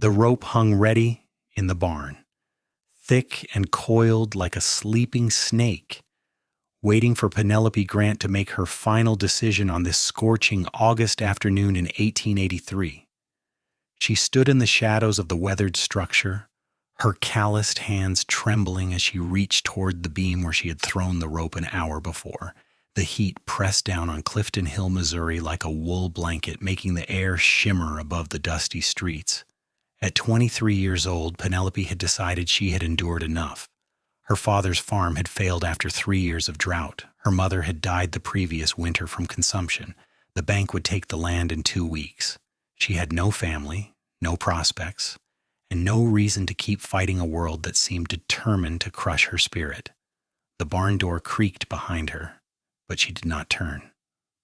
The rope hung ready in the barn, thick and coiled like a sleeping snake, waiting for Penelope Grant to make her final decision on this scorching August afternoon in 1883. She stood in the shadows of the weathered structure, her calloused hands trembling as she reached toward the beam where she had thrown the rope an hour before. The heat pressed down on Clifton Hill, Missouri like a wool blanket, making the air shimmer above the dusty streets. At 23 years old, Penelope had decided she had endured enough. Her father's farm had failed after 3 years of drought. Her mother had died the previous winter from consumption. The bank would take the land in 2 weeks. She had no family, no prospects, and no reason to keep fighting a world that seemed determined to crush her spirit. The barn door creaked behind her, but she did not turn.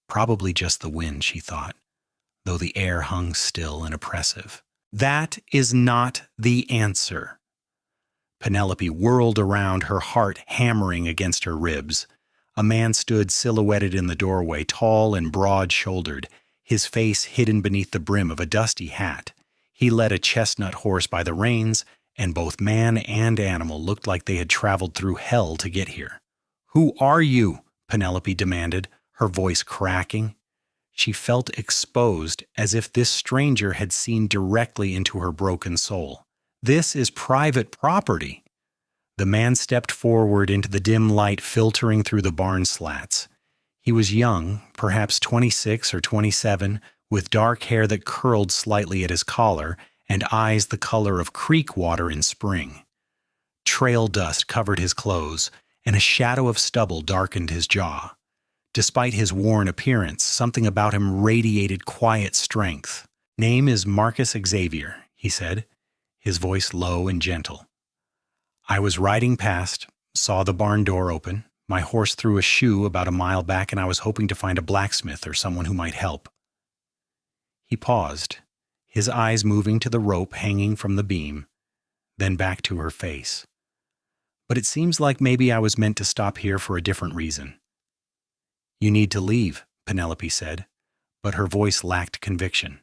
Probably just the wind, she thought, though the air hung still and oppressive. That is not the answer. Penelope whirled around, her heart hammering against her ribs. A man stood silhouetted in the doorway, tall and broad-shouldered, his face hidden beneath the brim of a dusty hat. He led a chestnut horse by the reins, and both man and animal looked like they had traveled through hell to get here. "Who are you?" Penelope demanded, her voice cracking. She felt exposed, as if this stranger had seen directly into her broken soul. "This is private property." The man stepped forward into the dim light filtering through the barn slats. He was young, perhaps 26 or 27, with dark hair that curled slightly at his collar and eyes the color of creek water in spring. Trail dust covered his clothes, and a shadow of stubble darkened his jaw. Despite his worn appearance, something about him radiated quiet strength. "Name is Marcus Xavier," he said, his voice low and gentle. "I was riding past, saw the barn door open. My horse threw a shoe about a mile back, and I was hoping to find a blacksmith or someone who might help." He paused, his eyes moving to the rope hanging from the beam, then back to her face. "But it seems like maybe I was meant to stop here for a different reason." "You need to leave," Penelope said, but her voice lacked conviction.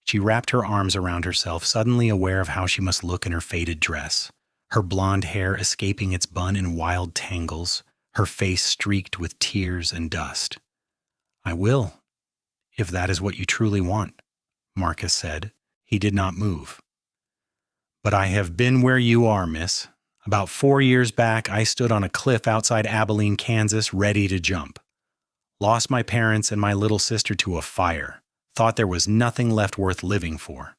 She wrapped her arms around herself, suddenly aware of how she must look in her faded dress, her blonde hair escaping its bun in wild tangles, her face streaked with tears and dust. "I will, if that is what you truly want," Marcus said. He did not move. "But I have been where you are, miss. About 4 years back, I stood on a cliff outside Abilene, Kansas, ready to jump. Lost my parents and my little sister to a fire. Thought there was nothing left worth living for."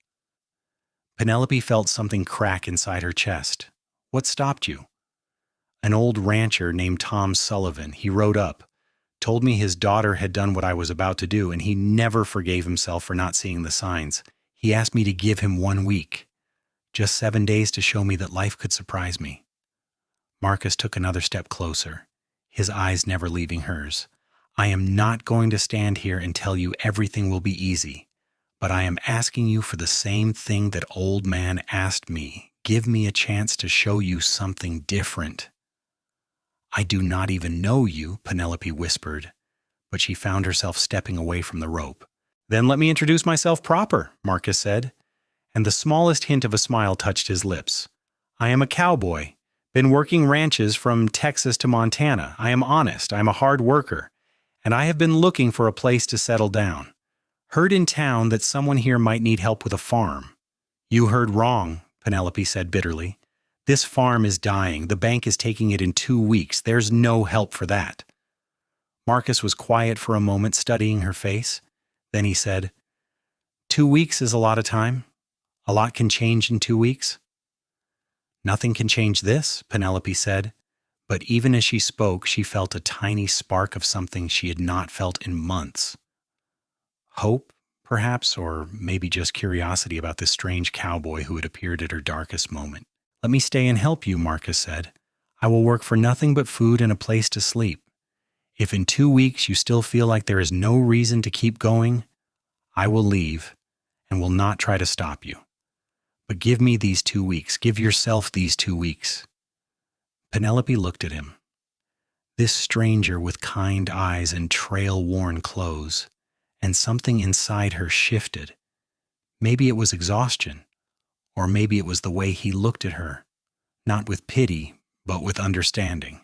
Penelope felt something crack inside her chest. "What stopped you?" "An old rancher named Tom Sullivan. He rode up, told me his daughter had done what I was about to do, and he never forgave himself for not seeing the signs. He asked me to give him 1 week. Just 7 days to show me that life could surprise me." Marcus took another step closer, his eyes never leaving hers. "I am not going to stand here and tell you everything will be easy, but I am asking you for the same thing that old man asked me. Give me a chance to show you something different." "I do not even know you," Penelope whispered, but she found herself stepping away from the rope. "Then let me introduce myself proper," Marcus said, and the smallest hint of a smile touched his lips. "I am a cowboy, been working ranches from Texas to Montana. I am honest, I am a hard worker, and I have been looking for a place to settle down. Heard in town that someone here might need help with a farm." "You heard wrong," Penelope said bitterly. "This farm is dying. The bank is taking it in 2 weeks. There's no help for that." Marcus was quiet for a moment, studying her face. Then he said, 2 weeks is a lot of time. A lot can change in 2 weeks." "Nothing can change this," Penelope said. But even as she spoke, she felt a tiny spark of something she had not felt in months. Hope, perhaps, or maybe just curiosity about this strange cowboy who had appeared at her darkest moment. "Let me stay and help you," Marcus said. "I will work for nothing but food and a place to sleep. If in 2 weeks you still feel like there is no reason to keep going, I will leave and will not try to stop you. But give me these 2 weeks. Give yourself these 2 weeks." Penelope looked at him. This stranger with kind eyes and trail-worn clothes, and something inside her shifted. Maybe it was exhaustion, Or maybe it was the way he looked at her, not with pity, but with understanding.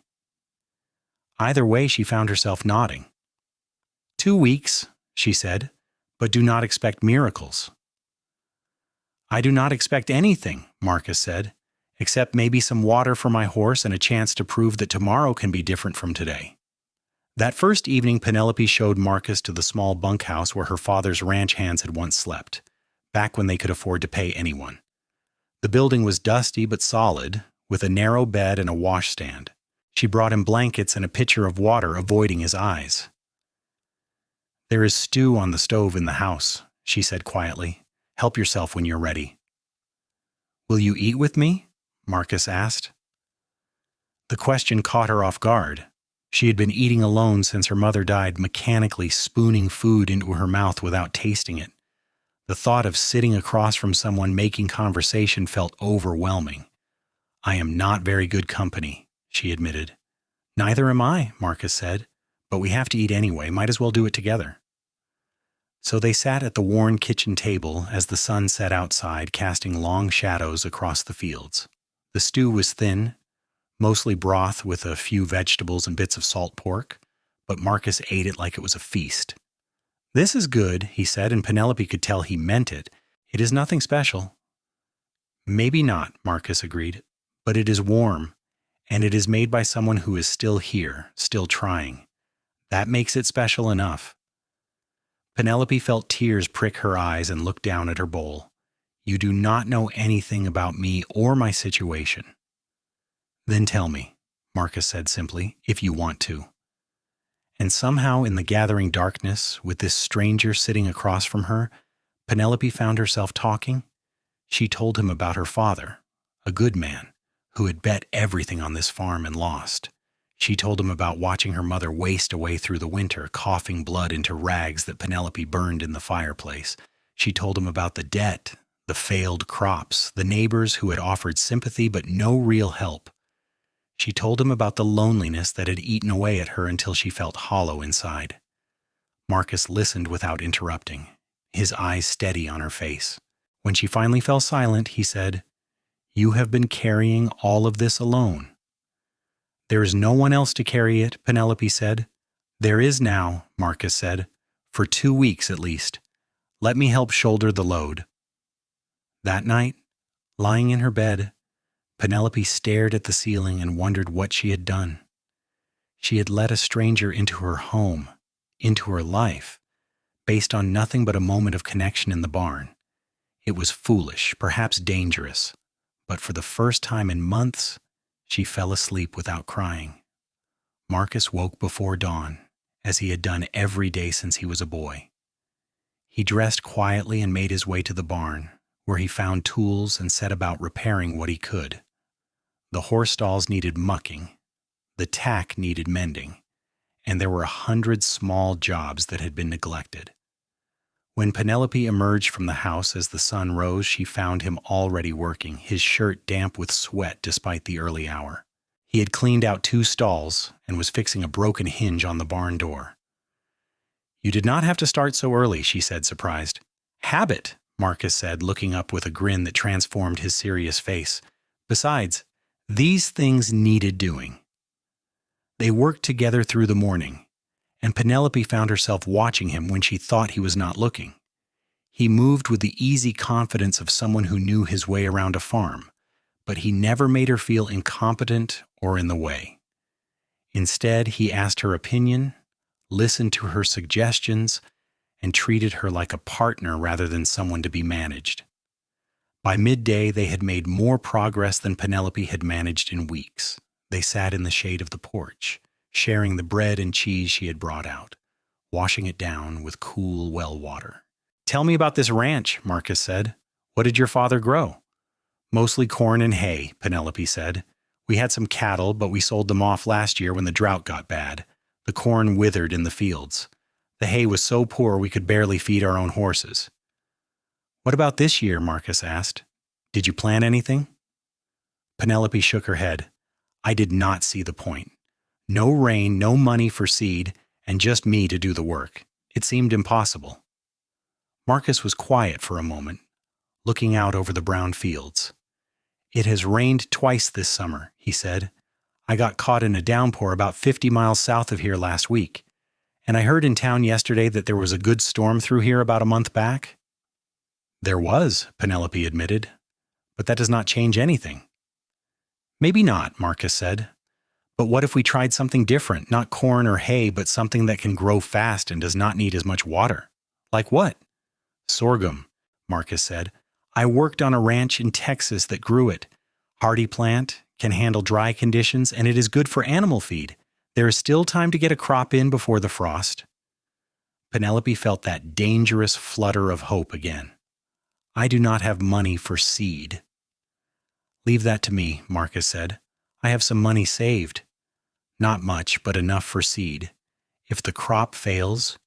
Either way, she found herself nodding. 2 weeks, she said, but do not expect miracles. I do not expect anything, Marcus said, except maybe some water for my horse and a chance to prove that tomorrow can be different from today. That first evening, Penelope showed Marcus to the small bunkhouse where her father's ranch hands had once slept, back when they could afford to pay anyone. The building was dusty but solid, with a narrow bed and a washstand. She brought him blankets and a pitcher of water, avoiding his eyes. There is stew on the stove in the house, she said quietly. Help yourself when you're ready. Will you eat with me? Marcus asked. The question caught her off guard. She had been eating alone since her mother died, mechanically spooning food into her mouth without tasting it. The thought of sitting across from someone making conversation felt overwhelming. I am not very good company, she admitted. Neither am I, Marcus said, but we have to eat anyway, might as well do it together. So they sat at the worn kitchen table as the sun set outside, casting long shadows across the fields. The stew was thin, mostly broth with a few vegetables and bits of salt pork, but Marcus ate it like it was a feast. This is good, he said, and Penelope could tell he meant it. It is nothing special. Maybe not, Marcus agreed, but it is warm, and it is made by someone who is still here, still trying. That makes it special enough. Penelope felt tears prick her eyes and looked down at her bowl. You do not know anything about me or my situation. Then tell me, Marcus said simply, if you want to. And somehow in the gathering darkness, with this stranger sitting across from her, Penelope found herself talking. She told him about her father, a good man, who had bet everything on this farm and lost. She told him about watching her mother waste away through the winter, coughing blood into rags that Penelope burned in the fireplace. She told him about the debt, the failed crops, the neighbors who had offered sympathy but no real help. She told him about the loneliness that had eaten away at her until she felt hollow inside. Marcus listened without interrupting, his eyes steady on her face. When she finally fell silent, he said, You have been carrying all of this alone. There is no one else to carry it, Penelope said. There is now, Marcus said, for 2 weeks at least. Let me help shoulder the load. That night, lying in her bed, Penelope stared at the ceiling and wondered what she had done. She had let a stranger into her home, into her life, based on nothing but a moment of connection in the barn. It was foolish, perhaps dangerous, but for the first time in months, she fell asleep without crying. Marcus woke before dawn, as he had done every day since he was a boy. He dressed quietly and made his way to the barn, where he found tools and set about repairing what he could. The horse stalls needed mucking, the tack needed mending, and there were 100 small jobs that had been neglected. When Penelope emerged from the house as the sun rose, she found him already working, his shirt damp with sweat despite the early hour. He had cleaned out 2 stalls and was fixing a broken hinge on the barn door. You did not have to start so early, she said, surprised. Habit, Marcus said, looking up with a grin that transformed his serious face. Besides, these things needed doing. They worked together through the morning, and Penelope found herself watching him when she thought he was not looking. He moved with the easy confidence of someone who knew his way around a farm, but he never made her feel incompetent or in the way. Instead, he asked her opinion, listened to her suggestions, and treated her like a partner rather than someone to be managed. By midday, they had made more progress than Penelope had managed in weeks. They sat in the shade of the porch, sharing the bread and cheese she had brought out, washing it down with cool well water. Tell me about this ranch, Marcus said. What did your father grow? Mostly corn and hay, Penelope said. We had some cattle, but we sold them off last year when the drought got bad. The corn withered in the fields. The hay was so poor we could barely feed our own horses. What about this year? Marcus asked. Did you plant anything? Penelope shook her head. I did not see the point. No rain, no money for seed, and just me to do the work. It seemed impossible. Marcus was quiet for a moment, looking out over the brown fields. "It has rained twice this summer," he said. "I got caught in a downpour about 50 miles south of here last week. And I heard in town yesterday that there was a good storm through here about a month back." "There was," Penelope admitted. "But that does not change anything." "Maybe not," Marcus said. "But what if we tried something different, not corn or hay, but something that can grow fast and does not need as much water?" "Like what?" "Sorghum," Marcus said. "I worked on a ranch in Texas that grew it. Hardy plant, can handle dry conditions, and it is good for animal feed. There is still time to get a crop in before the frost." Penelope felt that dangerous flutter of hope again. "I do not have money for seed." "Leave that to me," Marcus said. "I have some money saved. Not much, but enough for seed. If the crop fails,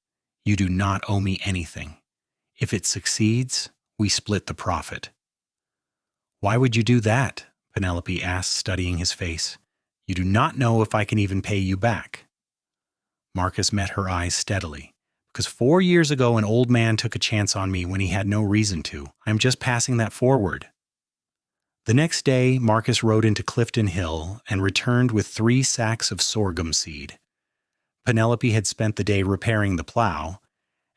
you do not owe me anything. If it succeeds, we split the profit." "Why would you do that?" Penelope asked, studying his face. "You do not know if I can even pay you back." Marcus met her eyes steadily. "Because 4 years ago an old man took a chance on me when he had no reason to. I am just passing that forward." The next day, Marcus rode into Clifton Hill and returned with 3 sacks of sorghum seed. Penelope had spent the day repairing the plow,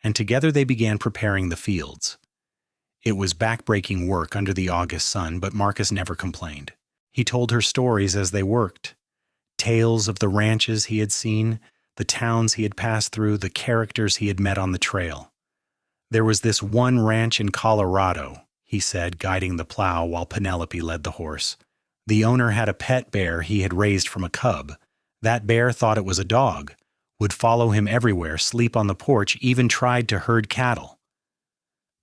and together they began preparing the fields. It was backbreaking work under the August sun, but Marcus never complained. He told her stories as they worked. Tales of the ranches he had seen, the towns he had passed through, the characters he had met on the trail. "There was this one ranch in Colorado," he said, guiding the plow while Penelope led the horse. "The owner had a pet bear he had raised from a cub. That bear thought it was a dog, would follow him everywhere, sleep on the porch, even tried to herd cattle."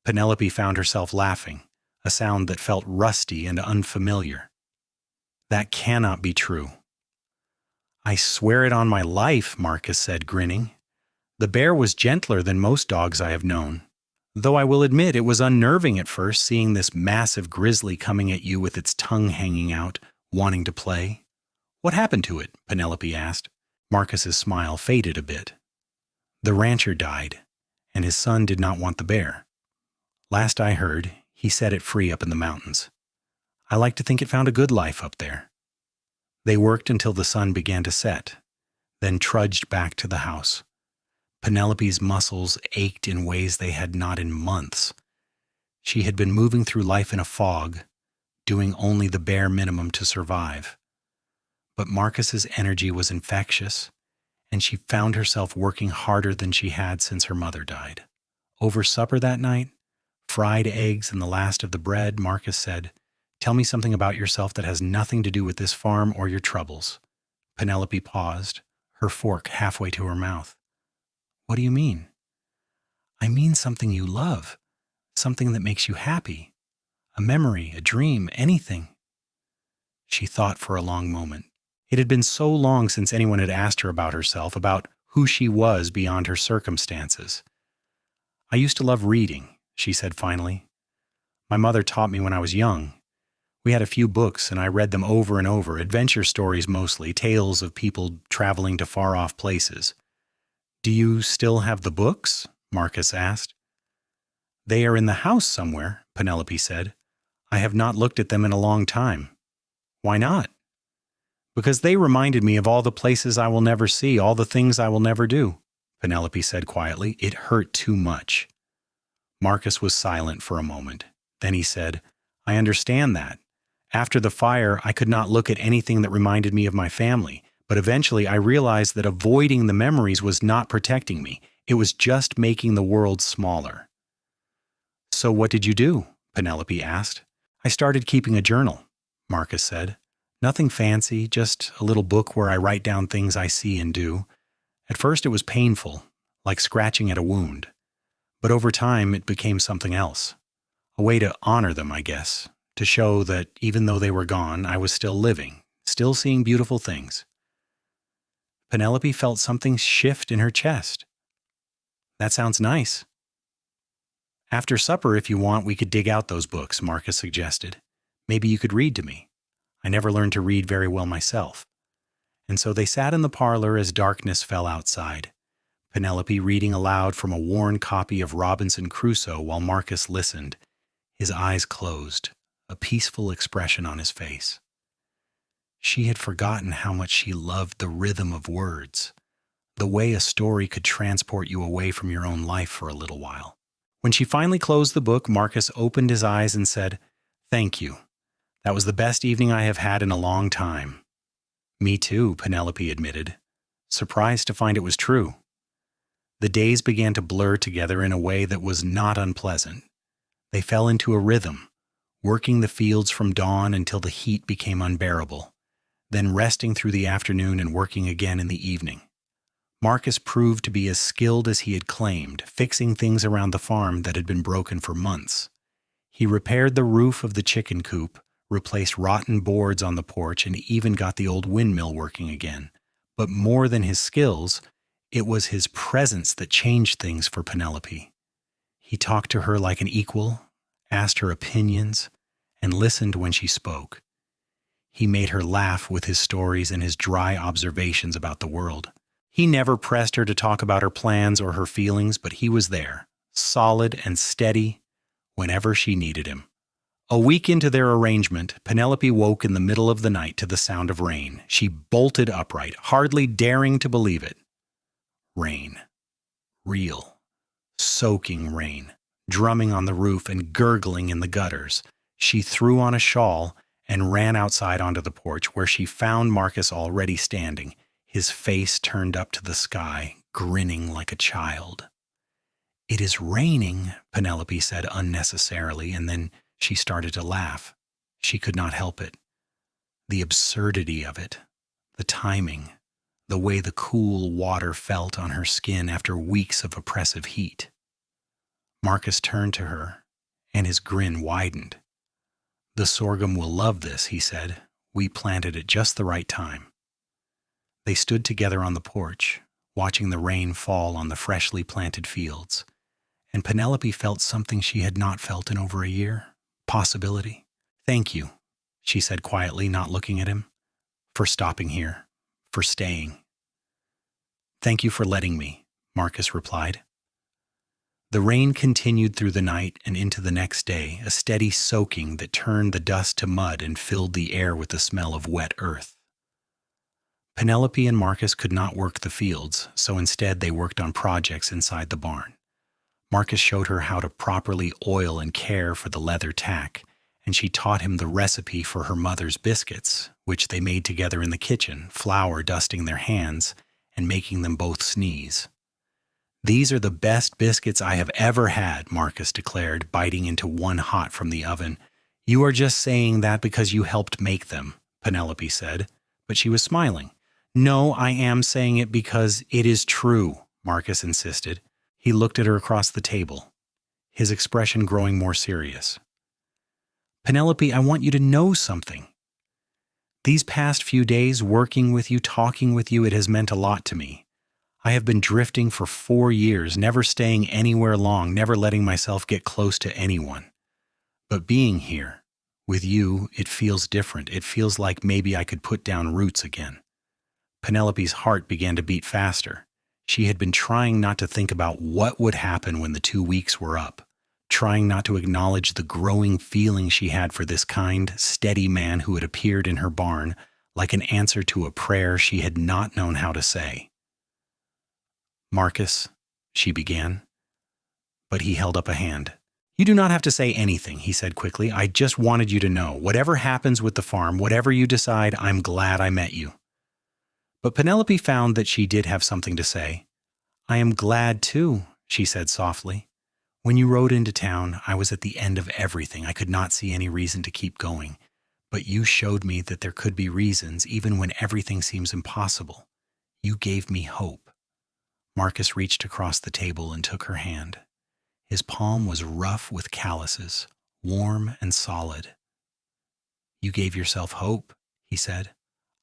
Penelope found herself laughing, a sound that felt rusty and unfamiliar. "That cannot be true." "I swear it on my life," Marcus said, grinning. "The bear was gentler than most dogs I have known. Though I will admit it was unnerving at first, seeing this massive grizzly coming at you with its tongue hanging out, wanting to play." "What happened to it?" Penelope asked. Marcus's smile faded a bit. "The rancher died, and his son did not want the bear. Last I heard, he set it free up in the mountains. I like to think it found a good life up there." They worked until the sun began to set, then trudged back to the house. Penelope's muscles ached in ways they had not in months. She had been moving through life in a fog, doing only the bare minimum to survive. But Marcus's energy was infectious, and she found herself working harder than she had since her mother died. Over supper that night, fried eggs and the last of the bread, Marcus said, "Tell me something about yourself that has nothing to do with this farm or your troubles." Penelope paused, her fork halfway to her mouth. "What do you mean?" "I mean something you love, something that makes you happy. A memory, a dream, anything." She thought for a long moment. It had been so long since anyone had asked her about herself, about who she was beyond her circumstances. "I used to love reading," she said finally. "My mother taught me when I was young. We had a few books, and I read them over and over, adventure stories mostly, tales of people traveling to far-off places." "Do you still have the books?" Marcus asked. "They are in the house somewhere," Penelope said. "I have not looked at them in a long time." "Why not?" "Because they reminded me of all the places I will never see, all the things I will never do," Penelope said quietly. It hurt too much. Marcus was silent for a moment. Then he said, "I understand that. After the fire, I could not look at anything that reminded me of my family, but eventually I realized that avoiding the memories was not protecting me. It was just making the world smaller." "So what did you do?" Penelope asked. "I started keeping a journal," Marcus said. "Nothing fancy, just a little book where I write down things I see and do. At first it was painful, like scratching at a wound. But over time it became something else. A way to honor them, I guess. To show that even though they were gone, I was still living, still seeing beautiful things." Penelope felt something shift in her chest. "That sounds nice." "After supper, if you want, we could dig out those books," Marcus suggested. "Maybe you could read to me. I never learned to read very well myself." And so they sat in the parlor as darkness fell outside, Penelope reading aloud from a worn copy of Robinson Crusoe while Marcus listened, His eyes closed, a peaceful expression on his face. She had forgotten how much she loved the rhythm of words, the way a story could transport you away from your own life for a little while. When she finally closed the book, Marcus opened his eyes and said, "Thank you. That was the best evening I have had in a long time." "Me too," Penelope admitted, surprised to find it was true. The days began to blur together in a way that was not unpleasant. They fell into a rhythm, working the fields from dawn until the heat became unbearable, then resting through the afternoon and working again in the evening. Marcus proved to be as skilled as he had claimed, fixing things around the farm that had been broken for months. He repaired the roof of the chicken coop, replaced rotten boards on the porch, and even got the old windmill working again. But more than his skills, it was his presence that changed things for Penelope. He talked to her like an equal, asked her opinions, and listened when she spoke. He made her laugh with his stories and his dry observations about the world. He never pressed her to talk about her plans or her feelings, but he was there, solid and steady, whenever she needed him. A week into their arrangement, Penelope woke in the middle of the night to the sound of rain. She bolted upright, hardly daring to believe it. Rain. Real. Soaking rain, drumming on the roof and gurgling in the gutters. She threw on a shawl and ran outside onto the porch, where she found Marcus already standing, his face turned up to the sky, grinning like a child. "It is raining," Penelope said unnecessarily, and then she started to laugh. She could not help it. The absurdity of it, the timing, the way the cool water felt on her skin after weeks of oppressive heat. Marcus turned to her, and his grin widened. "The sorghum will love this," he said. "We planted it just the right time." They stood together on the porch, watching the rain fall on the freshly planted fields, and Penelope felt something she had not felt in over a year. Possibility. "Thank you," she said quietly, not looking at him, "for stopping here, for staying." "Thank you for letting me," Marcus replied. The rain continued through the night and into the next day, a steady soaking that turned the dust to mud and filled the air with the smell of wet earth. Penelope and Marcus could not work the fields, so instead they worked on projects inside the barn. Marcus showed her how to properly oil and care for the leather tack, and she taught him the recipe for her mother's biscuits, which they made together in the kitchen, flour dusting their hands and making them both sneeze. "These are the best biscuits I have ever had," Marcus declared, biting into one hot from the oven. "You are just saying that because you helped make them," Penelope said, but she was smiling. "No, I am saying it because it is true," Marcus insisted. He looked at her across the table, his expression growing more serious. "Penelope, I want you to know something. These past few days, working with you, talking with you, it has meant a lot to me. I have been drifting for 4 years, never staying anywhere long, never letting myself get close to anyone. But being here, with you, it feels different. It feels like maybe I could put down roots again." Penelope's heart began to beat faster. She had been trying not to think about what would happen when the 2 weeks were up, trying not to acknowledge the growing feeling she had for this kind, steady man who had appeared in her barn like an answer to a prayer she had not known how to say. "Marcus," she began, but he held up a hand. "You do not have to say anything," he said quickly. "I just wanted you to know. Whatever happens with the farm, whatever you decide, I'm glad I met you." But Penelope found that she did have something to say. "I am glad too," she said softly. "When you rode into town, I was at the end of everything. I could not see any reason to keep going. But you showed me that there could be reasons, even when everything seems impossible. You gave me hope." Marcus reached across the table and took her hand. His palm was rough with calluses, warm and solid. "You gave yourself hope," he said.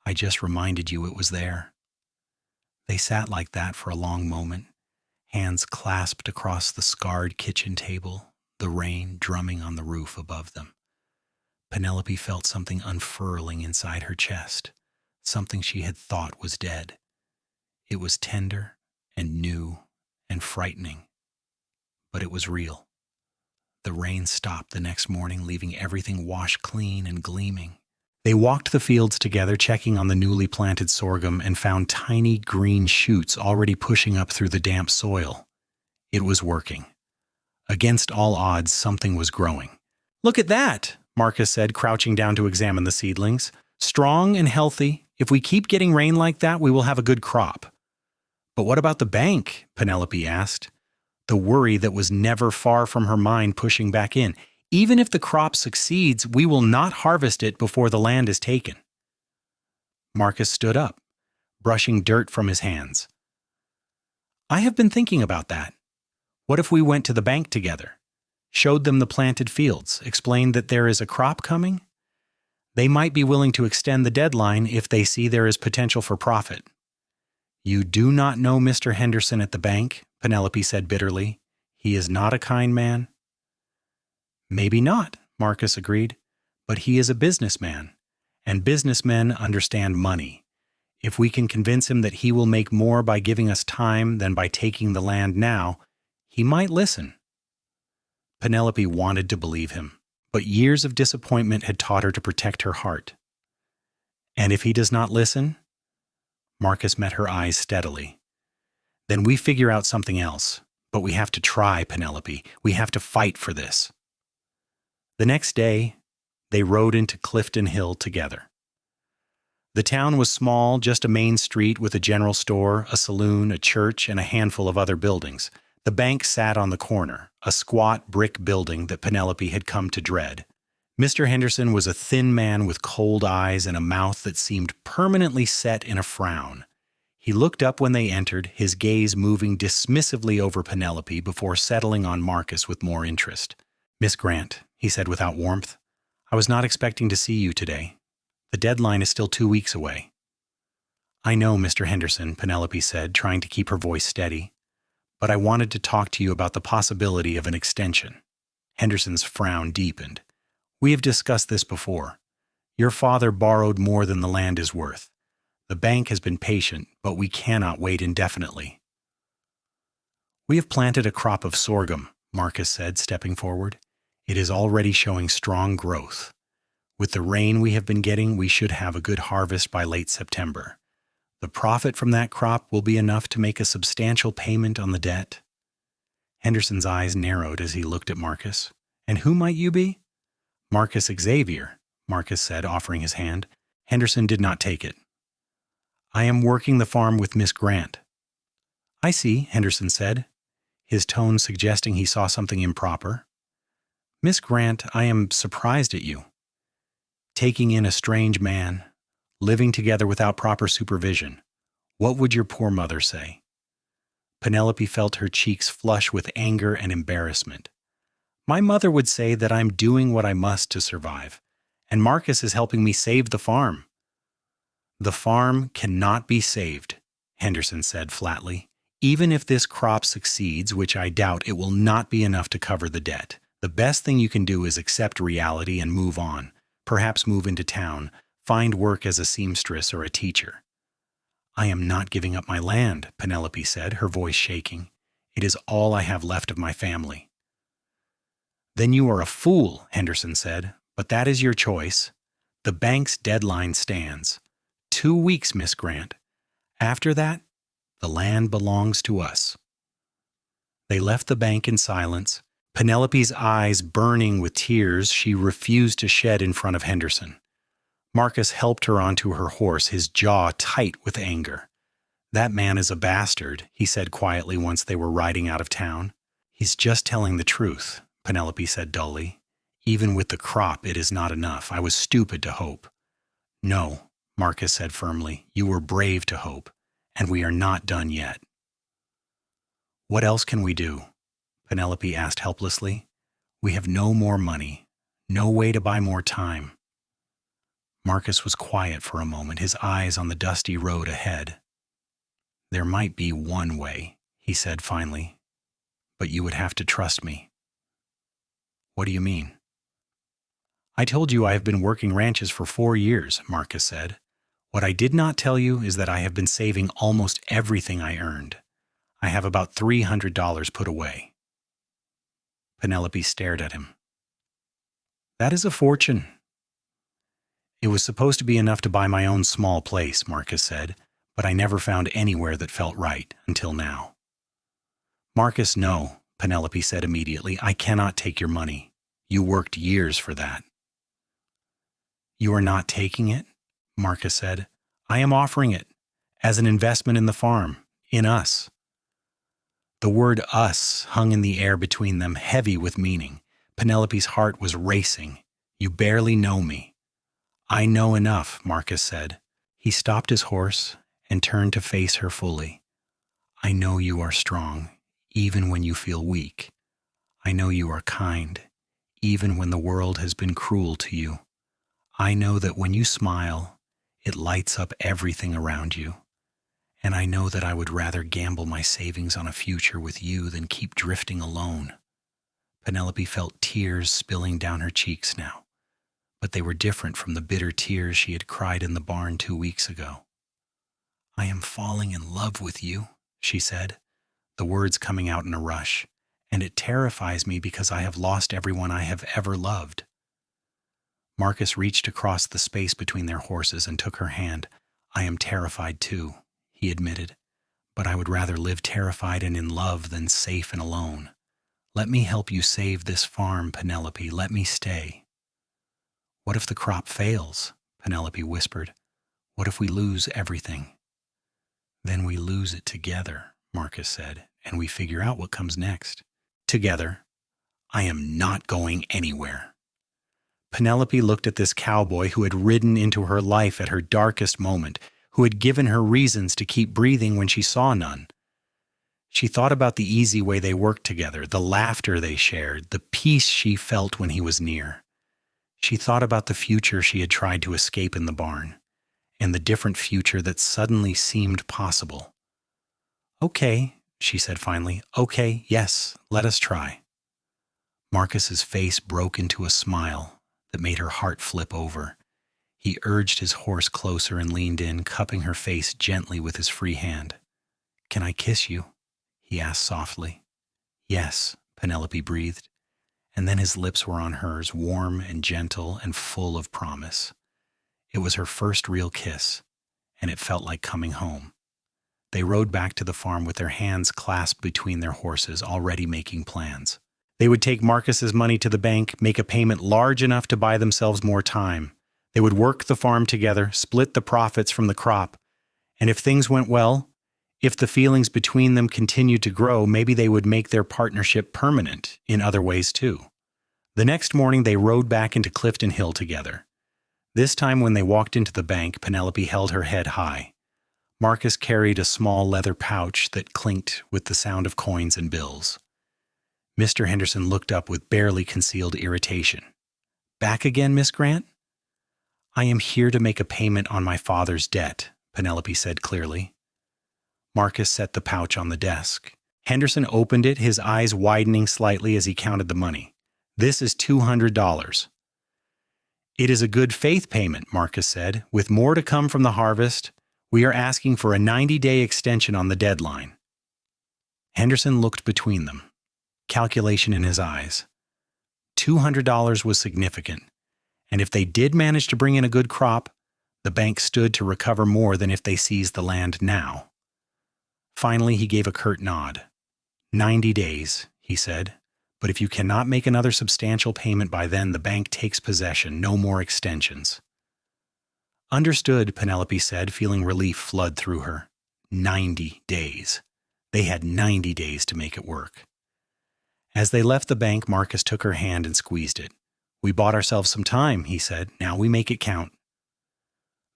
"I just reminded you it was there." They sat like that for a long moment, hands clasped across the scarred kitchen table, the rain drumming on the roof above them. Penelope felt something unfurling inside her chest, something she had thought was dead. It was tender and new and frightening, but it was real. The rain stopped the next morning, leaving everything washed clean and gleaming. They walked the fields together, checking on the newly planted sorghum, and found tiny green shoots already pushing up through the damp soil. It was working. Against all odds, something was growing. "Look at that," Marcus said, crouching down to examine the seedlings. "Strong and healthy. If we keep getting rain like that, we will have a good crop." "But what about the bank?" Penelope asked, the worry that was never far from her mind pushing back in. "Even if the crop succeeds, we will not harvest it before the land is taken." Marcus stood up, brushing dirt from his hands. "I have been thinking about that. What if we went to the bank together, showed them the planted fields, explained that there is a crop coming? They might be willing to extend the deadline if they see there is potential for profit." "You do not know Mr. Henderson at the bank," Penelope said bitterly. "He is not a kind man." "Maybe not," Marcus agreed, "but he is a businessman, and businessmen understand money. If we can convince him that he will make more by giving us time than by taking the land now, he might listen." Penelope wanted to believe him, but years of disappointment had taught her to protect her heart. "And if he does not listen?" Marcus met her eyes steadily. "Then we figure out something else. But we have to try, Penelope. We have to fight for this." The next day, they rode into Clifton Hill together. The town was small, just a main street with a general store, a saloon, a church, and a handful of other buildings. The bank sat on the corner, a squat brick building that Penelope had come to dread. Mr. Henderson was a thin man with cold eyes and a mouth that seemed permanently set in a frown. He looked up when they entered, his gaze moving dismissively over Penelope before settling on Marcus with more interest. "Miss Grant," he said without warmth, "I was not expecting to see you today. The deadline is still 2 weeks away." "I know, Mr. Henderson," Penelope said, trying to keep her voice steady, "but I wanted to talk to you about the possibility of an extension." Henderson's frown deepened. "We have discussed this before. Your father borrowed more than the land is worth. The bank has been patient, but we cannot wait indefinitely." "We have planted a crop of sorghum," Marcus said, stepping forward. "It is already showing strong growth. With the rain we have been getting, we should have a good harvest by late September. The profit from that crop will be enough to make a substantial payment on the debt." Henderson's eyes narrowed as he looked at Marcus. "And who might you be?" "Marcus Xavier," Marcus said, offering his hand. Henderson did not take it. "I am working the farm with Miss Grant." "I see," Henderson said, his tone suggesting he saw something improper. "Miss Grant, I am surprised at you. Taking in a strange man, living together without proper supervision. What would your poor mother say?" Penelope felt her cheeks flush with anger and embarrassment. "My mother would say that I'm doing what I must to survive, and Marcus is helping me save the farm." "The farm cannot be saved," Henderson said flatly. "Even if this crop succeeds, which I doubt, it will not be enough to cover the debt. The best thing you can do is accept reality and move on. Perhaps move into town, find work as a seamstress or a teacher." "I am not giving up my land," Penelope said, her voice shaking. "It is all I have left of my family." "Then you are a fool," Henderson said, "but that is your choice. The bank's deadline stands. 2 weeks, Miss Grant. After that, the land belongs to us." They left the bank in silence, Penelope's eyes burning with tears she refused to shed in front of Henderson. Marcus helped her onto her horse, his jaw tight with anger. "That man is a bastard," he said quietly once they were riding out of town. "He's just telling the truth," Penelope said dully. "Even with the crop, it is not enough. I was stupid to hope." "No," Marcus said firmly, "you were brave to hope, and we are not done yet." "What else can we do?" Penelope asked helplessly. "We have no more money, no way to buy more time." Marcus was quiet for a moment, his eyes on the dusty road ahead. "There might be one way," he said finally, "but you would have to trust me." "What do you mean?" "I told you I have been working ranches for 4 years," Marcus said. "What I did not tell you is that I have been saving almost everything I earned. I have about $300 put away." Penelope stared at him. That is a fortune. It was supposed to be enough to buy my own small place, Marcus said, but I never found anywhere that felt right until now. Marcus, no, Penelope said immediately. I cannot take your money. You worked years for that. You are not taking it? Marcus said. I am offering it as an investment in the farm, in us. The word us hung in the air between them, heavy with meaning. Penelope's heart was racing. You barely know me. I know enough, Marcus said. He stopped his horse and turned to face her fully. I know you are strong, even when you feel weak. I know you are kind, even when the world has been cruel to you. I know that when you smile, it lights up everything around you. And I know that I would rather gamble my savings on a future with you than keep drifting alone. Penelope felt tears spilling down her cheeks now, but they were different from the bitter tears she had cried in the barn 2 weeks ago. I am falling in love with you, she said, the words coming out in a rush, and it terrifies me because I have lost everyone I have ever loved. Marcus reached across the space between their horses and took her hand. I am terrified too, he admitted, but I would rather live terrified and in love than safe and alone. Let me help you save this farm, Penelope. Let me stay. What if the crop fails? Penelope whispered. What if we lose everything? Then we lose it together, Marcus said, and we figure out what comes next. Together. I am not going anywhere. Penelope looked at this cowboy who had ridden into her life at her darkest moment, who had given her reasons to keep breathing when she saw none. She thought about the easy way they worked together, the laughter they shared, the peace she felt when he was near. She thought about the future she had tried to escape in the barn, and the different future that suddenly seemed possible. Okay, she said finally. Okay, yes, let us try. Marcus's face broke into a smile that made her heart flip over. He urged his horse closer and leaned in, cupping her face gently with his free hand. Can I kiss you? He asked softly. Yes, Penelope breathed, and then his lips were on hers, warm and gentle and full of promise. It was her first real kiss, and it felt like coming home. They rode back to the farm with their hands clasped between their horses, already making plans. They would take Marcus's money to the bank, make a payment large enough to buy themselves more time. They would work the farm together, split the profits from the crop, and if things went well, if the feelings between them continued to grow, maybe they would make their partnership permanent in other ways too. The next morning, they rode back into Clifton Hill together. This time when they walked into the bank, Penelope held her head high. Marcus carried a small leather pouch that clinked with the sound of coins and bills. Mr. Henderson looked up with barely concealed irritation. Back again, Miss Grant? I am here to make a payment on my father's debt, Penelope said clearly. Marcus set the pouch on the desk. Henderson opened it, his eyes widening slightly as he counted the money. This is $200. It is a good faith payment, Marcus said. With more to come from the harvest, we are asking for a 90-day extension on the deadline. Henderson looked between them, calculation in his eyes. $200 was significant, and if they did manage to bring in a good crop, the bank stood to recover more than if they seized the land now. Finally, he gave a curt nod. 90 days, he said, but if you cannot make another substantial payment by then, the bank takes possession, no more extensions. Understood, Penelope said, feeling relief flood through her. 90 days. They had 90 days to make it work. As they left the bank, Marcus took her hand and squeezed it. We bought ourselves some time, he said. Now we make it count.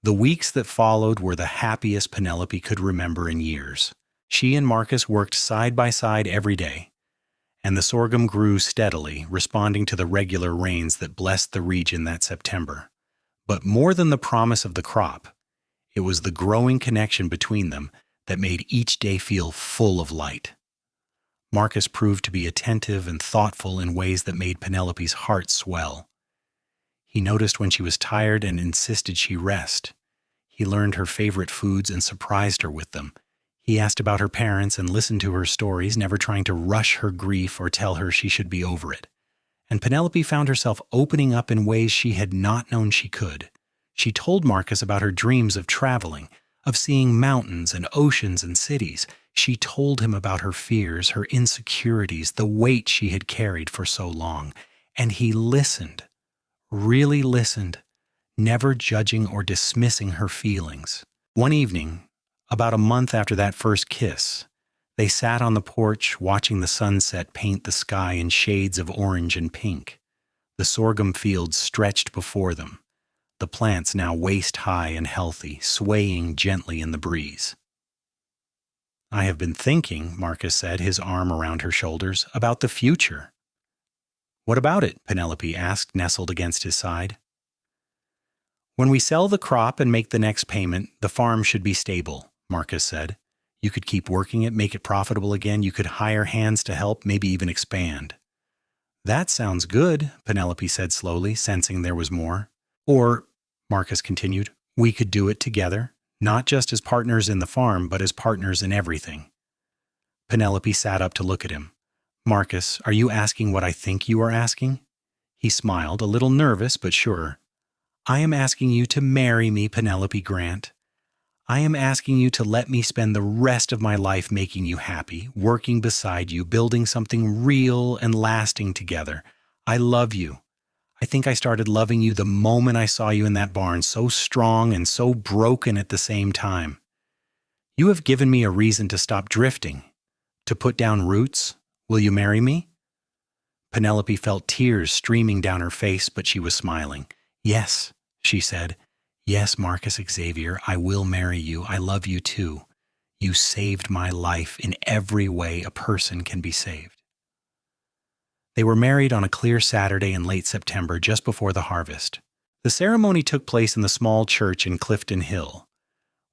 The weeks that followed were the happiest Penelope could remember in years. She and Marcus worked side by side every day, and the sorghum grew steadily, responding to the regular rains that blessed the region that September. But more than the promise of the crop, it was the growing connection between them that made each day feel full of light. Marcus proved to be attentive and thoughtful in ways that made Penelope's heart swell. He noticed when she was tired and insisted she rest. He learned her favorite foods and surprised her with them. He asked about her parents and listened to her stories, never trying to rush her grief or tell her she should be over it. And Penelope found herself opening up in ways she had not known she could. She told Marcus about her dreams of traveling, of seeing mountains and oceans and cities. She told him about her fears, her insecurities, the weight she had carried for so long. And he listened, really listened, never judging or dismissing her feelings. One evening, about a month after that first kiss, they sat on the porch watching the sunset paint the sky in shades of orange and pink. The sorghum fields stretched before them, the plants now waist-high and healthy, swaying gently in the breeze. "I have been thinking," Marcus said, his arm around her shoulders, "about the future." "What about it?" Penelope asked, nestled against his side. "When we sell the crop and make the next payment, the farm should be stable," Marcus said. "You could keep working it, make it profitable again. You could hire hands to help, maybe even expand." "That sounds good," Penelope said slowly, sensing there was more. "Or," Marcus continued, "we could do it together, not just as partners in the farm, but as partners in everything." Penelope sat up to look at him. "Marcus, are you asking what I think you are asking?" He smiled, a little nervous but sure. "I am asking you to marry me, Penelope Grant. I am asking you to let me spend the rest of my life making you happy, working beside you, building something real and lasting together. I love you. I think I started loving you the moment I saw you in that barn, so strong and so broken at the same time. You have given me a reason to stop drifting, to put down roots. Will you marry me?" Penelope felt tears streaming down her face, but she was smiling. "Yes," she said. "Yes, Marcus Xavier, I will marry you. I love you too. You saved my life in every way a person can be saved." They were married on a clear Saturday in late September, just before the harvest. The ceremony took place in the small church in Clifton Hill,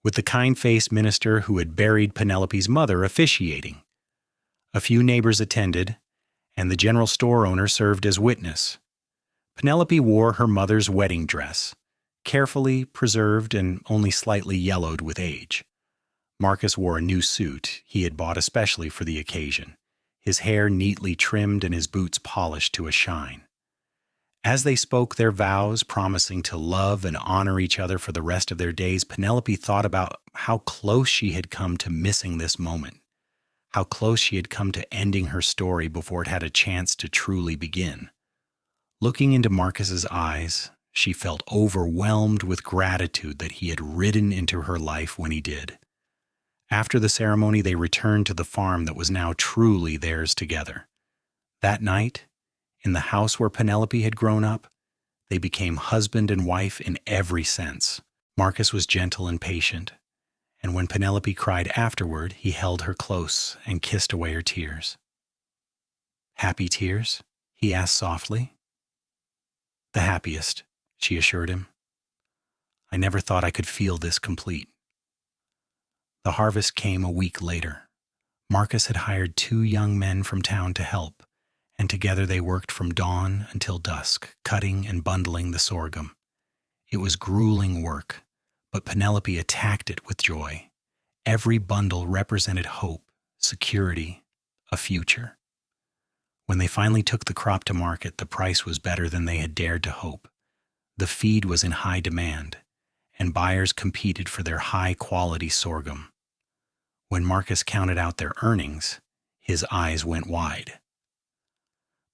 with the kind-faced minister who had buried Penelope's mother officiating. A few neighbors attended, and the general store owner served as witness. Penelope wore her mother's wedding dress, carefully preserved and only slightly yellowed with age. Marcus wore a new suit he had bought especially for the occasion, his hair neatly trimmed and his boots polished to a shine. As they spoke their vows, promising to love and honor each other for the rest of their days, Penelope thought about how close she had come to missing this moment, how close she had come to ending her story before it had a chance to truly begin. Looking into Marcus's eyes, she felt overwhelmed with gratitude that he had ridden into her life when he did. After the ceremony, they returned to the farm that was now truly theirs together. That night, in the house where Penelope had grown up, they became husband and wife in every sense. Marcus was gentle and patient, and when Penelope cried afterward, he held her close and kissed away her tears. "Happy tears?" he asked softly. "The happiest," she assured him. "I never thought I could feel this complete." The harvest came a week later. Marcus had hired 2 young men from town to help, and together they worked from dawn until dusk, cutting and bundling the sorghum. It was grueling work, but Penelope attacked it with joy. Every bundle represented hope, security, a future. When they finally took the crop to market, the price was better than they had dared to hope. The feed was in high demand, and buyers competed for their high-quality sorghum. When Marcus counted out their earnings, his eyes went wide.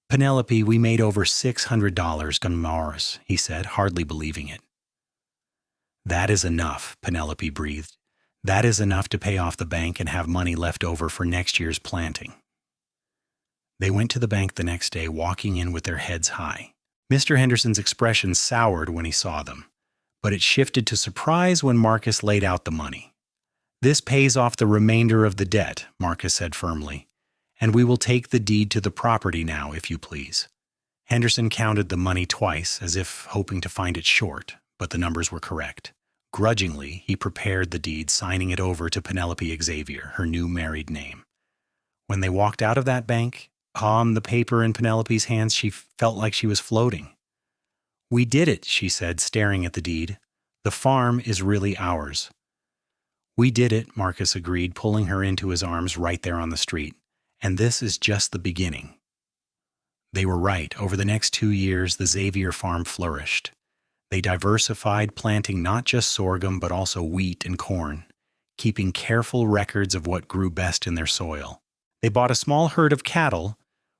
"Penelope, we made over $600 on Mars," he said, hardly believing it. "That is enough," Penelope breathed. "That is enough to pay off the bank and have money left over for next year's planting." They went to the bank the next day, walking in with their heads high. Mr. Henderson's expression soured when he saw them, but it shifted to surprise when Marcus laid out the money. "This pays off the remainder of the debt," Marcus said firmly, "and we will take the deed to the property now, if you please." Henderson counted the money twice, as if hoping to find it short, but the numbers were correct. Grudgingly, he prepared the deed, signing it over to Penelope Xavier, her new married name. When they walked out of that bank, the paper in Penelope's hands, she felt like she was floating. "We did it," she said, staring at the deed. "The farm is really ours." We did it, Marcus agreed, pulling her into his arms right there on the street. And this is just the beginning. They were right. Over the next 2 years, the Xavier farm flourished. They diversified, planting not just sorghum, but also wheat and corn, keeping careful records of what grew best in their soil. They bought a small herd of cattle,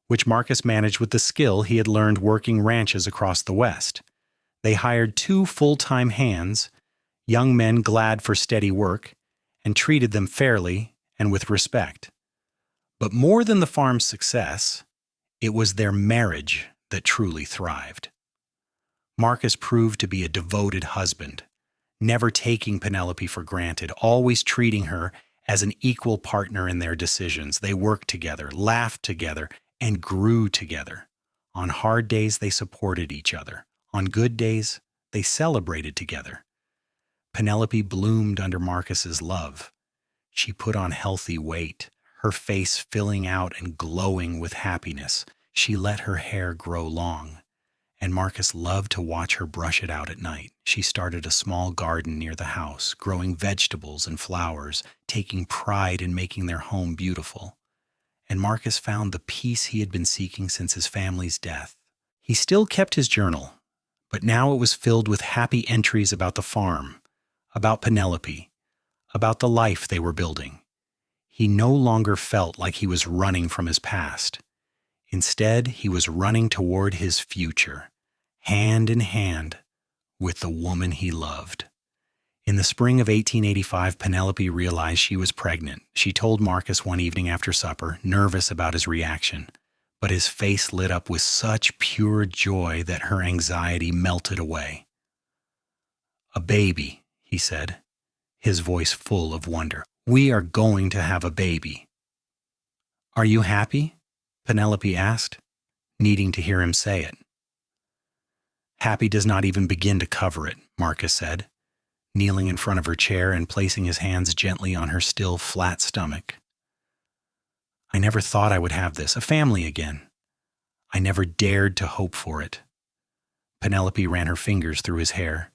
which Marcus managed with the skill he had learned working ranches across the West. They hired 2 full-time hands, young men glad for steady work, and treated them fairly and with respect. But more than the farm's success, it was their marriage that truly thrived. Marcus proved to be a devoted husband, never taking Penelope for granted, always treating her as an equal partner in their decisions. They worked together, laughed together, and grew together. On hard days, they supported each other. On good days, they celebrated together. Penelope bloomed under Marcus's love. She put on healthy weight, her face filling out and glowing with happiness. She let her hair grow long, and Marcus loved to watch her brush it out at night. She started a small garden near the house, growing vegetables and flowers, taking pride in making their home beautiful. And Marcus found the peace he had been seeking since his family's death. He still kept his journal, but now it was filled with happy entries about the farm, about Penelope, about the life they were building. He no longer felt like he was running from his past. Instead, he was running toward his future, hand in hand with the woman he loved. In the spring of 1885, Penelope realized she was pregnant. She told Marcus one evening after supper, nervous about his reaction, but his face lit up with such pure joy that her anxiety melted away. "A baby," he said, his voice full of wonder. "We are going to have a baby." "Are you happy?" Penelope asked, needing to hear him say it. "Happy does not even begin to cover it," Marcus said, kneeling in front of her chair and placing his hands gently on her still flat stomach. "I never thought I would have this, a family again. I never dared to hope for it." Penelope ran her fingers through his hair.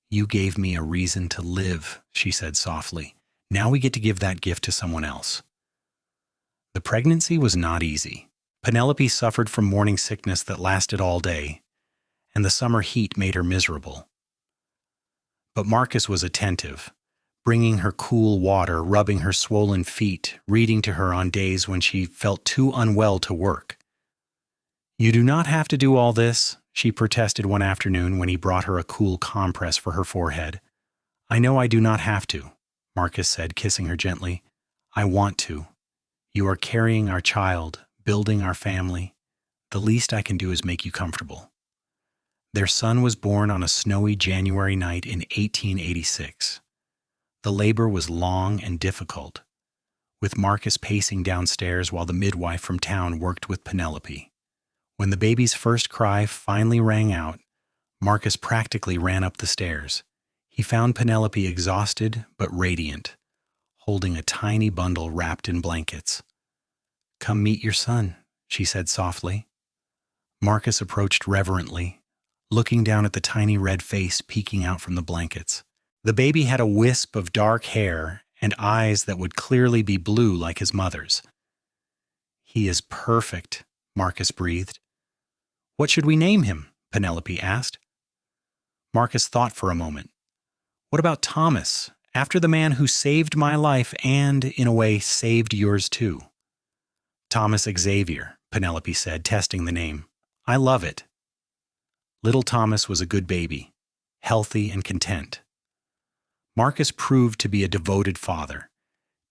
"You gave me a reason to live," she said softly. "Now we get to give that gift to someone else." The pregnancy was not easy. Penelope suffered from morning sickness that lasted all day, and the summer heat made her miserable. But Marcus was attentive, bringing her cool water, rubbing her swollen feet, reading to her on days when she felt too unwell to work. "You do not have to do all this," she protested one afternoon when he brought her a cool compress for her forehead. "I know I do not have to," Marcus said, kissing her gently. "I want to. You are carrying our child, building our family. The least I can do is make you comfortable." Their son was born on a snowy January night in 1886. The labor was long and difficult, with Marcus pacing downstairs while the midwife from town worked with Penelope. When the baby's first cry finally rang out, Marcus practically ran up the stairs. He found Penelope exhausted but radiant, holding a tiny bundle wrapped in blankets. "Come meet your son," she said softly. Marcus approached reverently, looking down at the tiny red face peeking out from the blankets. The baby had a wisp of dark hair and eyes that would clearly be blue like his mother's. "He is perfect," Marcus breathed. "What should we name him?" Penelope asked. Marcus thought for a moment. "What about Thomas, after the man who saved my life and, in a way, saved yours too?" "Thomas Xavier," Penelope said, testing the name. "I love it." Little Thomas was a good baby, healthy and content. Marcus proved to be a devoted father,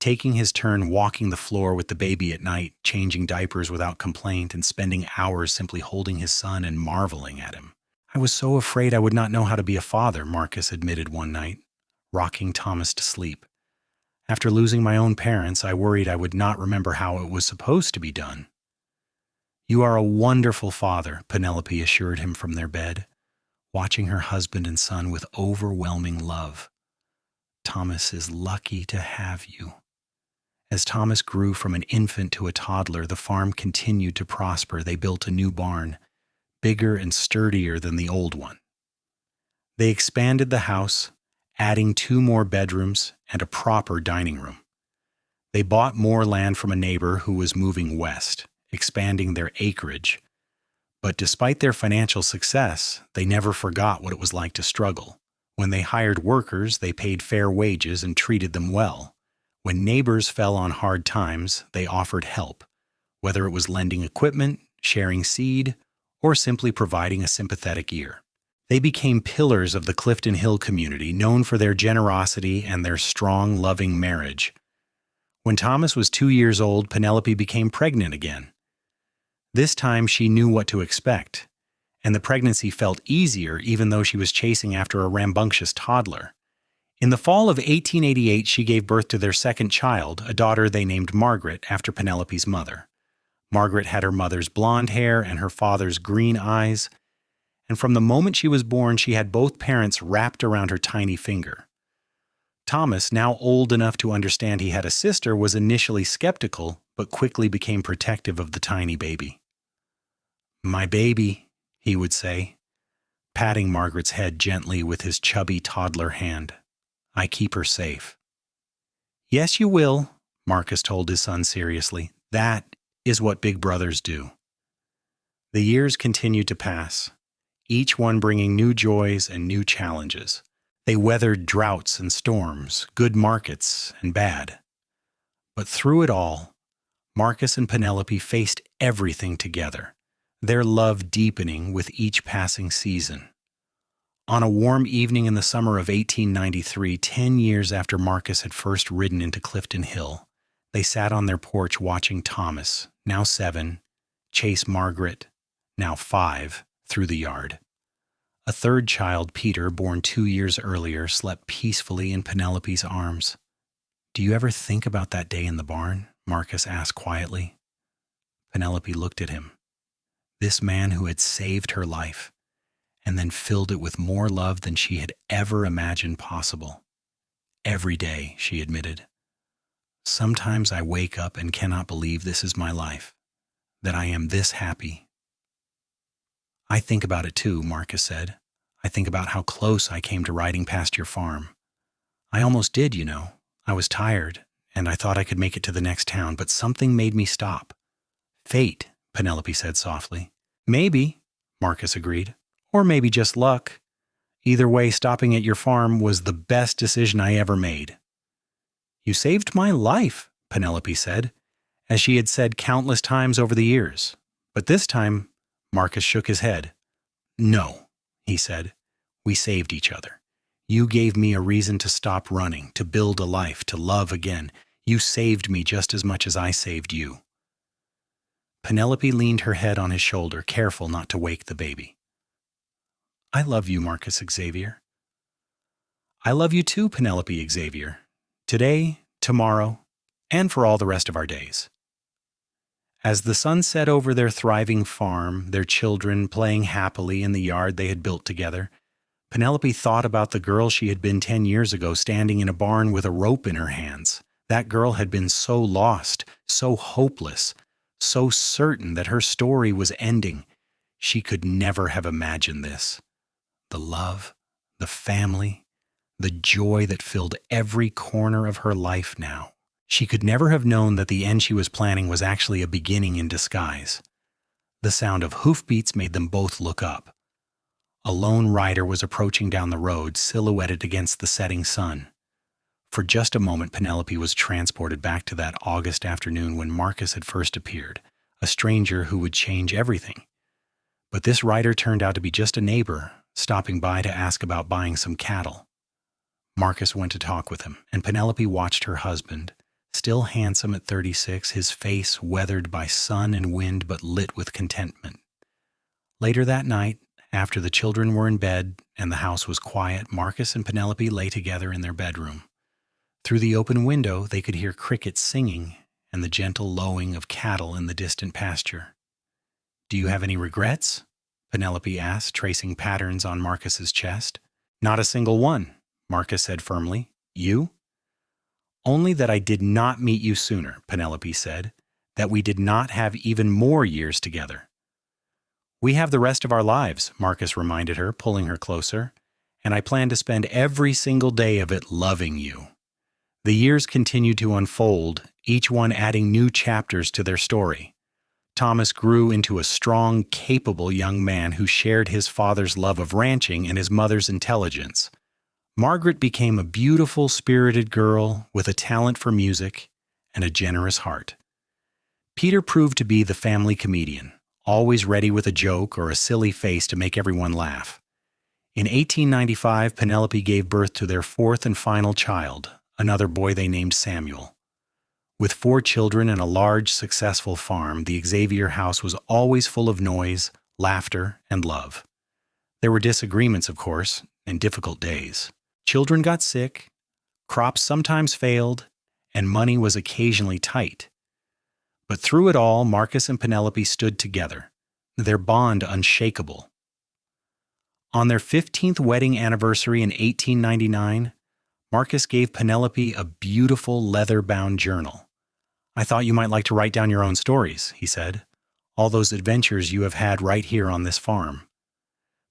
taking his turn walking the floor with the baby at night, changing diapers without complaint, and spending hours simply holding his son and marveling at him. "I was so afraid I would not know how to be a father," Marcus admitted one night, rocking Thomas to sleep. "After losing my own parents, I worried I would not remember how it was supposed to be done." "You are a wonderful father," Penelope assured him from their bed, watching her husband and son with overwhelming love. "Thomas is lucky to have you." As Thomas grew from an infant to a toddler, the farm continued to prosper. They built a new barn, bigger and sturdier than the old one. They expanded the house, adding 2 more bedrooms and a proper dining room. They bought more land from a neighbor who was moving west, expanding their acreage. But despite their financial success, they never forgot what it was like to struggle. When they hired workers, they paid fair wages and treated them well. When neighbors fell on hard times, they offered help, whether it was lending equipment, sharing seed, or simply providing a sympathetic ear. They became pillars of the Clifton Hill community, known for their generosity and their strong, loving marriage. When Thomas was 2 years old, Penelope became pregnant again. This time she knew what to expect, and the pregnancy felt easier even though she was chasing after a rambunctious toddler. In the fall of 1888, she gave birth to their second child, a daughter they named Margaret after Penelope's mother. Margaret had her mother's blonde hair and her father's green eyes, and from the moment she was born, she had both parents wrapped around her tiny finger. Thomas, now old enough to understand he had a sister, was initially skeptical, but quickly became protective of the tiny baby. "My baby," he would say, patting Margaret's head gently with his chubby toddler hand. "I keep her safe." "Yes, you will," Marcus told his son seriously. "That is what big brothers do." The years continued to pass, each one bringing new joys and new challenges. They weathered droughts and storms, good markets and bad. But through it all, Marcus and Penelope faced everything together, their love deepening with each passing season. On a warm evening in the summer of 1893, 10 years after Marcus had first ridden into Clifton Hill, they sat on their porch watching Thomas, now 7, chase Margaret, now 5, through the yard. A third child, Peter, born 2 years earlier, slept peacefully in Penelope's arms. "Do you ever think about that day in the barn?" Marcus asked quietly. Penelope looked at him. This man who had saved her life, and then filled it with more love than she had ever imagined possible. "Every day," she admitted. "Sometimes I wake up and cannot believe this is my life, that I am this happy." "I think about it too," Marcus said. "I think about how close I came to riding past your farm. I almost did, you know. I was tired, and I thought I could make it to the next town, but something made me stop." "Fate," Penelope said softly. "Maybe," Marcus agreed. "Or maybe just luck. Either way, stopping at your farm was the best decision I ever made." "You saved my life," Penelope said, as she had said countless times over the years. But this time, Marcus shook his head. "No," he said. "We saved each other. You gave me a reason to stop running, to build a life, to love again. You saved me just as much as I saved you." Penelope leaned her head on his shoulder, careful not to wake the baby. "I love you, Marcus Xavier." "I love you too, Penelope Xavier. Today, tomorrow, and for all the rest of our days." As the sun set over their thriving farm, their children playing happily in the yard they had built together, Penelope thought about the girl she had been 10 years ago, standing in a barn with a rope in her hands. That girl had been so lost, so hopeless, so certain that her story was ending. She could never have imagined this. The love, the family, the joy that filled every corner of her life now. She could never have known that the end she was planning was actually a beginning in disguise. The sound of hoofbeats made them both look up. A lone rider was approaching down the road, silhouetted against the setting sun. For just a moment, Penelope was transported back to that August afternoon when Marcus had first appeared, a stranger who would change everything. But this rider turned out to be just a neighbor, stopping by to ask about buying some cattle. Marcus went to talk with him, and Penelope watched her husband, still handsome at 36, his face weathered by sun and wind but lit with contentment. Later that night, after the children were in bed and the house was quiet, Marcus and Penelope lay together in their bedroom. Through the open window, they could hear crickets singing and the gentle lowing of cattle in the distant pasture. "Do you have any regrets?" Penelope asked, tracing patterns on Marcus's chest. "Not a single one," Marcus said firmly. "You?" "Only that I did not meet you sooner," Penelope said, "that we did not have even more years together." "We have the rest of our lives," Marcus reminded her, pulling her closer. and I plan to spend every single day of it loving you." The years continued to unfold, each one adding new chapters to their story. Thomas grew into a strong, capable young man who shared his father's love of ranching and his mother's intelligence. Margaret became a beautiful, spirited girl with a talent for music and a generous heart. Peter proved to be the family comedian, always ready with a joke or a silly face to make everyone laugh. In 1895, Penelope gave birth to their fourth and final child, another boy they named Samuel. With 4 children and a large, successful farm, the Xavier house was always full of noise, laughter, and love. There were disagreements, of course, and difficult days. Children got sick, crops sometimes failed, and money was occasionally tight. But through it all, Marcus and Penelope stood together, their bond unshakable. On their 15th wedding anniversary in 1899, Marcus gave Penelope a beautiful leather-bound journal. "I thought you might like to write down your own stories," he said. "All those adventures you have had right here on this farm."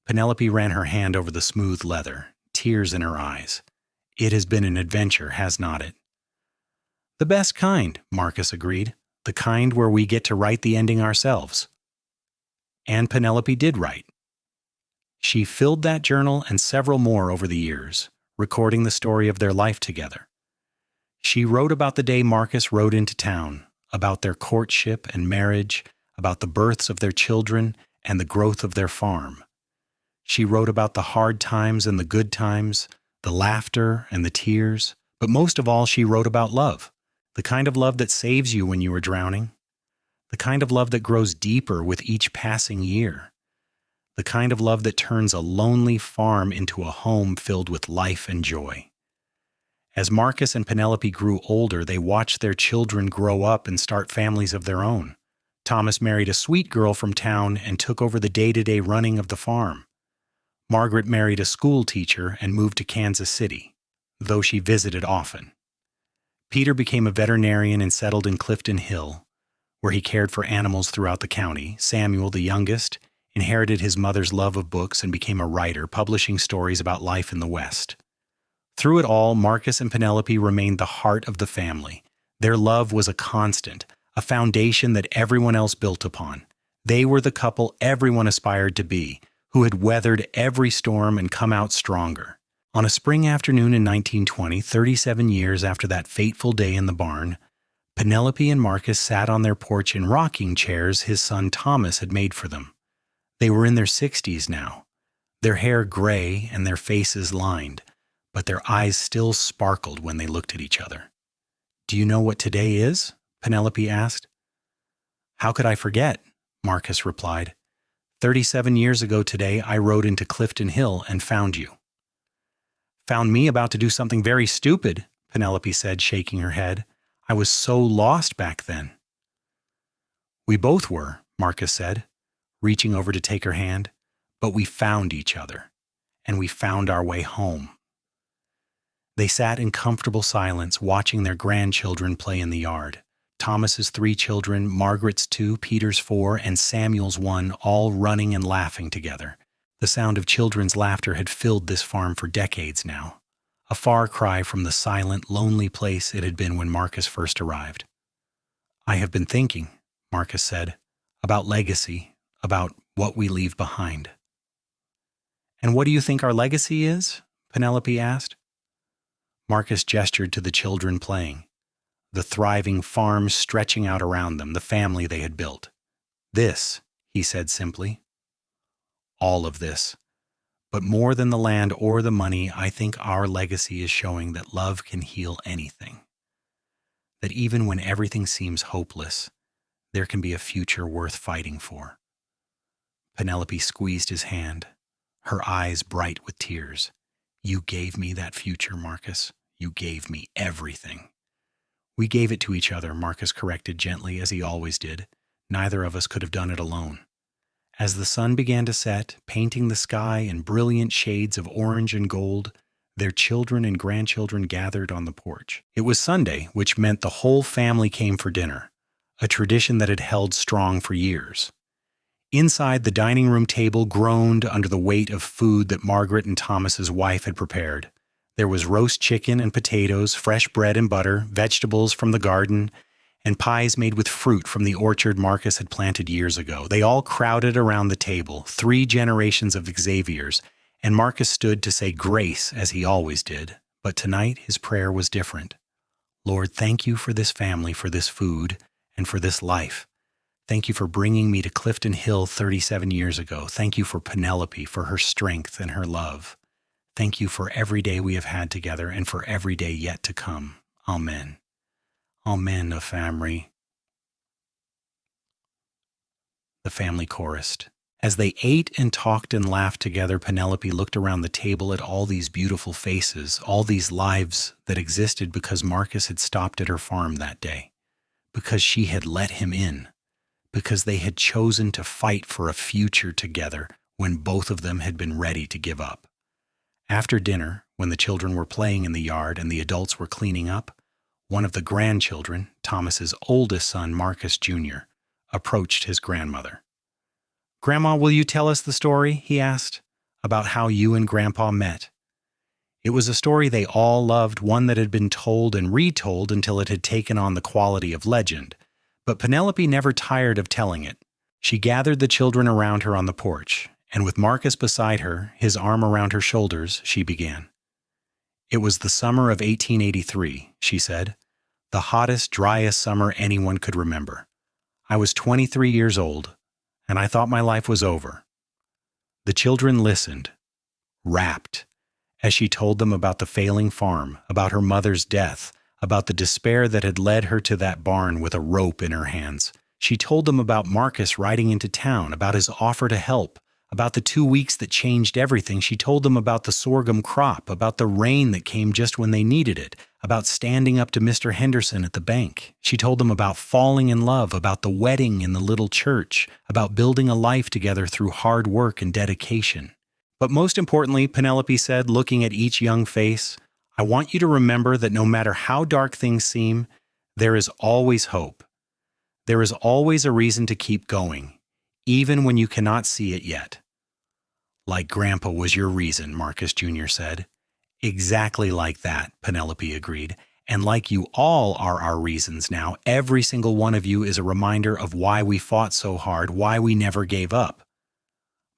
Penelope ran her hand over the smooth leather, tears in her eyes. "It has been an adventure, has not it?" "The best kind," Marcus agreed. "The kind where we get to write the ending ourselves." And Penelope did write. She filled that journal and several more over the years, recording the story of their life together. She wrote about the day Marcus rode into town, about their courtship and marriage, about the births of their children and the growth of their farm. She wrote about the hard times and the good times, the laughter and the tears, but most of all she wrote about love, the kind of love that saves you when you are drowning, the kind of love that grows deeper with each passing year, the kind of love that turns a lonely farm into a home filled with life and joy. As Marcus and Penelope grew older, they watched their children grow up and start families of their own. Thomas married a sweet girl from town and took over the day-to-day running of the farm. Margaret married a school teacher and moved to Kansas City, though she visited often. Peter became a veterinarian and settled in Clifton Hill, where he cared for animals throughout the county. Samuel, the youngest, inherited his mother's love of books and became a writer, publishing stories about life in the West. Through it all, Marcus and Penelope remained the heart of the family. Their love was a constant, a foundation that everyone else built upon. They were the couple everyone aspired to be, who had weathered every storm and come out stronger. On a spring afternoon in 1920, 37 years after that fateful day in the barn, Penelope and Marcus sat on their porch in rocking chairs his son Thomas had made for them. They were in their 60s now, their hair gray and their faces lined, but their eyes still sparkled when they looked at each other. "Do you know what today is?" Penelope asked. "How could I forget?" Marcus replied. 37 years ago today, I rode into Clifton Hill and found you." "Found me about to do something very stupid," Penelope said, shaking her head. "I was so lost back then." "We both were," Marcus said, reaching over to take her hand. "But we found each other, and we found our way home." They sat in comfortable silence, watching their grandchildren play in the yard. Thomas's 3 children, Margaret's 2, Peter's 4, and Samuel's 1, all running and laughing together. The sound of children's laughter had filled this farm for decades now, a far cry from the silent, lonely place it had been when Marcus first arrived. "I have been thinking," Marcus said, "about legacy, about what we leave behind." "And what do you think our legacy is?" Penelope asked. Marcus gestured to the children playing, the thriving farm stretching out around them, the family they had built. "This," he said simply. "All of this. But more than the land or the money, I think our legacy is showing that love can heal anything. That even when everything seems hopeless, there can be a future worth fighting for." Penelope squeezed his hand, her eyes bright with tears. "You gave me that future, Marcus. You gave me everything." "We gave it to each other," Marcus corrected gently, as he always did. "Neither of us could have done it alone." As the sun began to set, painting the sky in brilliant shades of orange and gold, their children and grandchildren gathered on the porch. It was Sunday, which meant the whole family came for dinner, a tradition that had held strong for years. Inside, the dining room table groaned under the weight of food that Margaret and Thomas's wife had prepared. There was roast chicken and potatoes, fresh bread and butter, vegetables from the garden, and pies made with fruit from the orchard Marcus had planted years ago. They all crowded around the table, 3 generations of Xaviers, and Marcus stood to say grace as he always did. But tonight his prayer was different. Lord, thank you for this family, for this food, and for this life. Thank you for bringing me to Clifton Hill 37 years ago. Thank you for Penelope, for her strength and her love. Thank you for every day we have had together and for every day yet to come. Amen. Amen, O family. The family chorused. As they ate and talked and laughed together, Penelope looked around the table at all these beautiful faces, all these lives that existed because Marcus had stopped at her farm that day, because she had let him in, because they had chosen to fight for a future together when both of them had been ready to give up. After dinner, when the children were playing in the yard and the adults were cleaning up, one of the grandchildren, Thomas's oldest son, Marcus Jr., approached his grandmother. "Grandma, will you tell us the story?" he asked, "about how you and Grandpa met." It was a story they all loved, one that had been told and retold until it had taken on the quality of legend. But Penelope never tired of telling it. She gathered the children around her on the porch, and with Marcus beside her, his arm around her shoulders, she began. "It was the summer of 1883, she said, the hottest, driest summer anyone could remember. I was 23 years old, and I thought my life was over." The children listened, rapt, as she told them about the failing farm, about her mother's death, about the despair that had led her to that barn with a rope in her hands. She told them about Marcus riding into town, about his offer to help, about the 2 weeks that changed everything. She told them about the sorghum crop, about the rain that came just when they needed it, about standing up to Mr. Henderson at the bank. She told them about falling in love, about the wedding in the little church, about building a life together through hard work and dedication. But most importantly, Penelope said, looking at each young face, "I want you to remember that no matter how dark things seem, there is always hope. There is always a reason to keep going, even when you cannot see it yet." "Like Grandpa was your reason," Marcus Jr. said. "Exactly like that," Penelope agreed. "And like you all are our reasons now, every single one of you is a reminder of why we fought so hard, why we never gave up."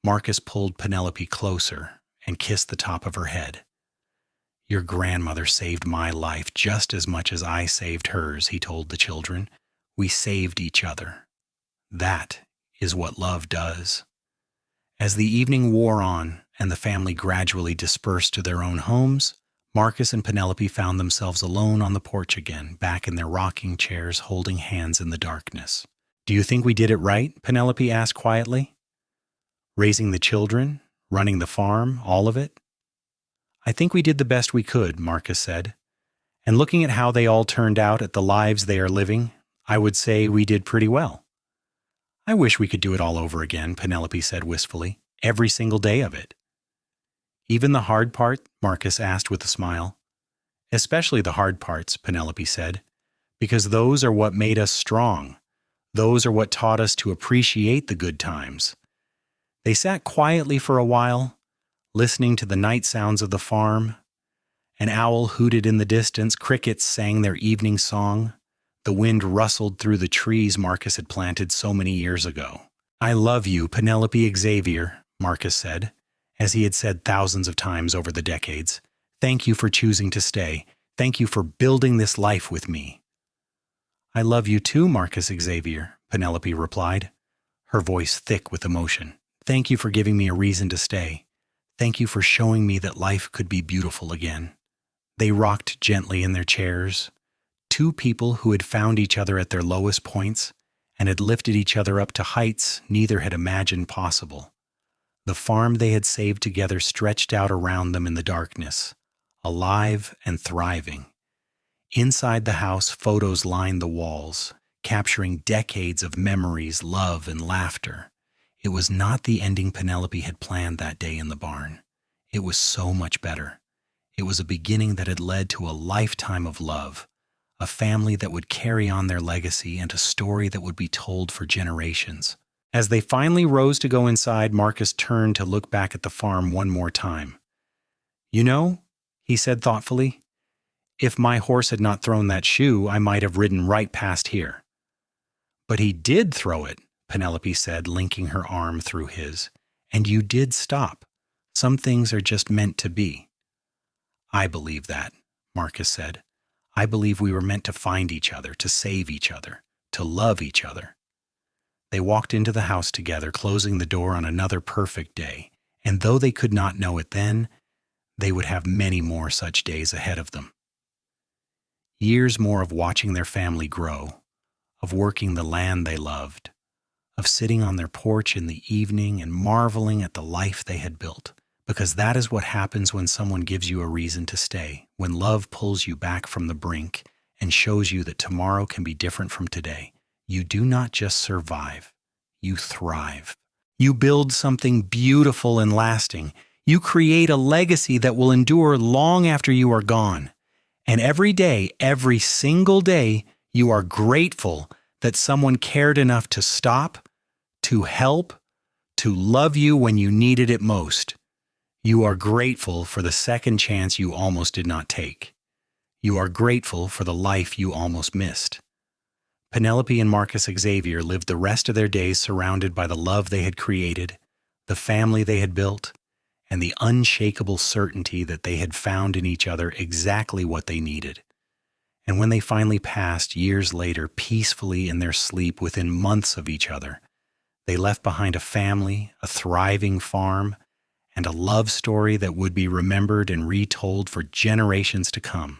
Marcus pulled Penelope closer and kissed the top of her head. "Your grandmother saved my life just as much as I saved hers," he told the children. "We saved each other. That is what love does." As the evening wore on and the family gradually dispersed to their own homes, Marcus and Penelope found themselves alone on the porch again, back in their rocking chairs, holding hands in the darkness. "Do you think we did it right?" Penelope asked quietly. "Raising the children, running the farm, all of it?" "I think we did the best we could," Marcus said. "And looking at how they all turned out, at the lives they are living, I would say we did pretty well." "I wish we could do it all over again," Penelope said wistfully. "Every single day of it." "Even the hard part?" Marcus asked with a smile. "Especially the hard parts," Penelope said, "because those are what made us strong. Those are what taught us to appreciate the good times." They sat quietly for a while, listening to the night sounds of the farm. An owl hooted in the distance, crickets sang their evening song. The wind rustled through the trees Marcus had planted so many years ago. "I love you, Penelope Xavier," Marcus said, as he had said thousands of times over the decades. "Thank you for choosing to stay. Thank you for building this life with me." "I love you too, Marcus Xavier," Penelope replied, her voice thick with emotion. "Thank you for giving me a reason to stay. Thank you for showing me that life could be beautiful again." They rocked gently in their chairs, two people who had found each other at their lowest points and had lifted each other up to heights neither had imagined possible. The farm they had saved together stretched out around them in the darkness, alive and thriving. Inside the house, photos lined the walls, capturing decades of memories, love, and laughter. It was not the ending Penelope had planned that day in the barn. It was so much better. It was a beginning that had led to a lifetime of love, a family that would carry on their legacy, and a story that would be told for generations. As they finally rose to go inside, Marcus turned to look back at the farm one more time. "You know," he said thoughtfully, "if my horse had not thrown that shoe, I might have ridden right past here." "But he did throw it," Penelope said, linking her arm through his. "And you did stop. Some things are just meant to be." "I believe that," Marcus said. "I believe we were meant to find each other, to save each other, to love each other." They walked into the house together, closing the door on another perfect day, and though they could not know it then, they would have many more such days ahead of them. Years more of watching their family grow, of working the land they loved, of sitting on their porch in the evening and marveling at the life they had built, because that is what happens when someone gives you a reason to stay, when love pulls you back from the brink and shows you that tomorrow can be different from today. You do not just survive, you thrive. You build something beautiful and lasting. You create a legacy that will endure long after you are gone. And every day, every single day, you are grateful that someone cared enough to stop, to help, to love you when you needed it most. You are grateful for the second chance you almost did not take. You are grateful for the life you almost missed. Penelope and Marcus Xavier lived the rest of their days surrounded by the love they had created, the family they had built, and the unshakable certainty that they had found in each other exactly what they needed. And when they finally passed, years later, peacefully in their sleep within months of each other, they left behind a family, a thriving farm, and a love story that would be remembered and retold for generations to come.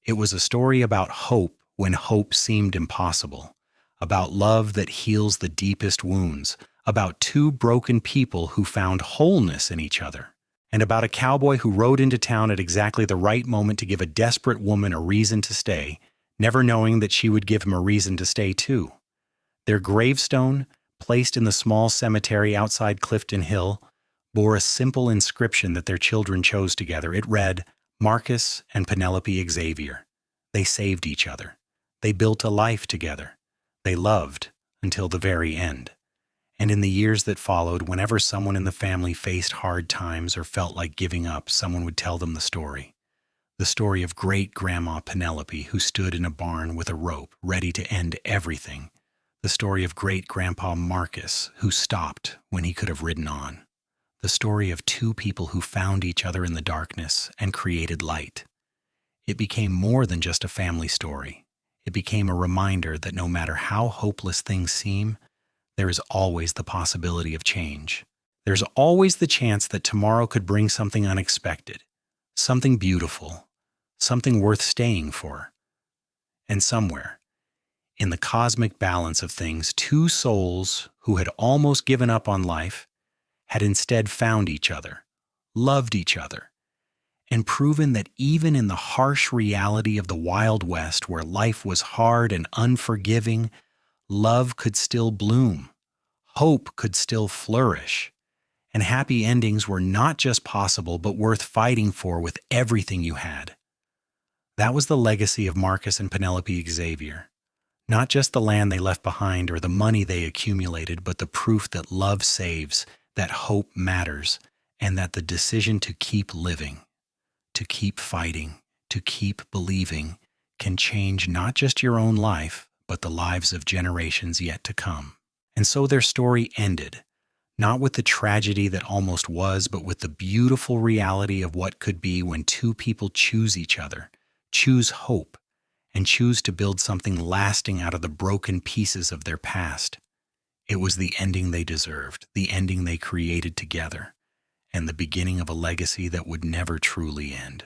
It was a story about hope when hope seemed impossible, about love that heals the deepest wounds, about two broken people who found wholeness in each other, and about a cowboy who rode into town at exactly the right moment to give a desperate woman a reason to stay, never knowing that she would give him a reason to stay too. Their gravestone, placed in the small cemetery outside Clifton Hill, bore a simple inscription that their children chose together. It read, "Marcus and Penelope Xavier. They saved each other. They built a life together. They loved until the very end." And in the years that followed, whenever someone in the family faced hard times or felt like giving up, someone would tell them the story. The story of great-grandma Penelope, who stood in a barn with a rope, ready to end everything. The story of great-grandpa Marcus, who stopped when he could have ridden on. The story of two people who found each other in the darkness and created light. It became more than just a family story. It became a reminder that no matter how hopeless things seem, there is always the possibility of change. There's always the chance that tomorrow could bring something unexpected, something beautiful, something worth staying for. And somewhere, in the cosmic balance of things, two souls who had almost given up on life had instead found each other, loved each other, and proven that even in the harsh reality of the Wild West, where life was hard and unforgiving, love could still bloom, hope could still flourish, and happy endings were not just possible but worth fighting for with everything you had. That was the legacy of Marcus and Penelope Xavier. Not just the land they left behind or the money they accumulated, but the proof that love saves, that hope matters, and that the decision to keep living, to keep fighting, to keep believing can change not just your own life, but the lives of generations yet to come. And so their story ended, not with the tragedy that almost was, but with the beautiful reality of what could be when two people choose each other, choose hope, and choose to build something lasting out of the broken pieces of their past. It was the ending they deserved, the ending they created together, and the beginning of a legacy that would never truly end.